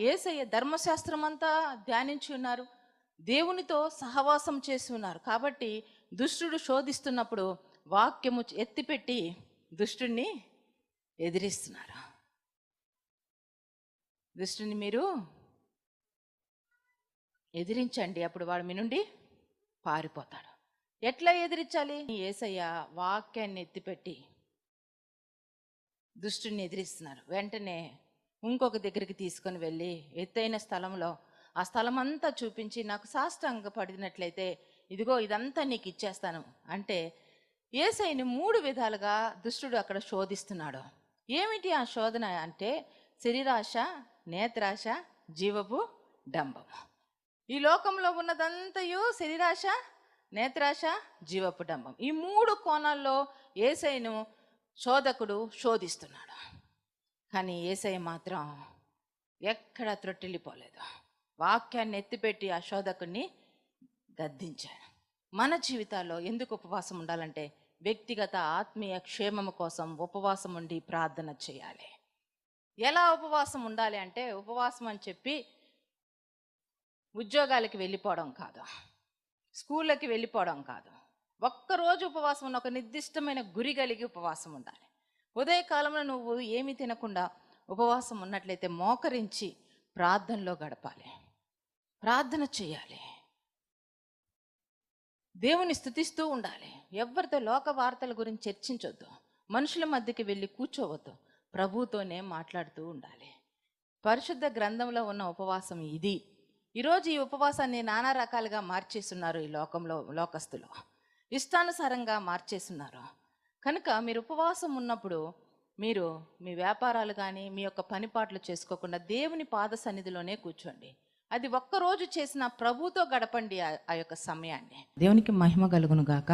యేసయ్య ధర్మశాస్త్రం అంతా ధ్యానించి ఉన్నారు. దేవునితో సహవాసం చేసి ఉన్నారు. కాబట్టి దుష్టుడు శోధిస్తున్నప్పుడు వాక్యము ఎత్తిపెట్టి దుష్టుణ్ణి ఎదిరిస్తున్నారు. దుష్టుని మీరు ఎదిరించండి, అప్పుడు వాడు మీ నుండి పారిపోతాడు. ఎట్లా ఎదిరించాలి? యేసయ్య వాక్యాన్ని ఎత్తిపెట్టి దుష్టుని ఎదిరిస్తున్నారు. వెంటనే ఇంకొక దగ్గరికి తీసుకొని వెళ్ళి ఎత్తైన స్థలంలో ఆ స్థలం అంతా చూపించి, నాకు సాష్టాంగ పడినట్లయితే ఇదిగో ఇదంతా నీకు ఇచ్చేస్తాను అంటే, యేసయ్యని 3 విధాలుగా దుష్టుడు అక్కడ శోధిస్తున్నాడు. ఏమిటి ఆ శోధన అంటే, శరీరాశ, నేత్రాశ, జీవపు డంబము. ఈ లోకంలో ఉన్నదంతయు శరీరాశ, నేత్రాశ, జీవపు డంబం. ఈ 3 కోణాల్లో యేసయ్యను శోధకుడు శోధిస్తున్నాడు. కానీ యేసయ్య మాత్రం ఎక్కడ త్రొట్టిల్లిపోలేదు. వాక్యాన్ని ఎత్తిపెట్టి ఆ శోధకుడిని గద్దించాడు. మన జీవితాల్లో ఎందుకు ఉపవాసం ఉండాలంటే, వ్యక్తిగత ఆత్మీయ క్షేమము కోసం ఉపవాసం ఉండి ప్రార్థన చేయాలి. ఎలా ఉపవాసం ఉండాలి అంటే, ఉపవాసం అని చెప్పి ఉద్యోగాలకి వెళ్ళిపోవడం కాదు, స్కూళ్ళకి వెళ్ళిపోవడం కాదు. ఒక్కరోజు ఉపవాసం ఉన్న, ఒక నిర్దిష్టమైన గురి కలిగి ఉపవాసం ఉండాలి. ఉదయకాలంలో నువ్వు ఏమీ తినకుండా ఉపవాసం ఉన్నట్లయితే మోకరించి ప్రార్థనలో గడపాలి, ప్రార్థన చేయాలి, దేవుని స్తుతిస్తూ ఉండాలి. ఎవరితో లోక వార్తల గురించి చర్చించొద్దు, మనుషుల మధ్యకి వెళ్ళి కూర్చోవద్దు, ప్రభువుతోనే మాట్లాడుతూ ఉండాలి. పరిశుద్ధ గ్రంథంలో ఉన్న ఉపవాసం ఇది. ఈరోజు ఈ ఉపవాసాన్ని నానా రకాలుగా మార్చేస్తున్నారు. ఈ లోకంలో లోకస్తులు ఇష్టానుసారంగా మార్చేస్తున్నారు. కనుక మీరు ఉపవాసం ఉన్నప్పుడు మీరు మీ వ్యాపారాలు కానీ మీ యొక్క పనిపాట్లు చేసుకోకుండా దేవుని పాద సన్నిధిలోనే కూర్చోండి. అది ఒక్కరోజు చేసిన ప్రభుతో గడపండి ఆ యొక్క సమయాన్ని. దేవునికి మహిమ కలుగును గాక.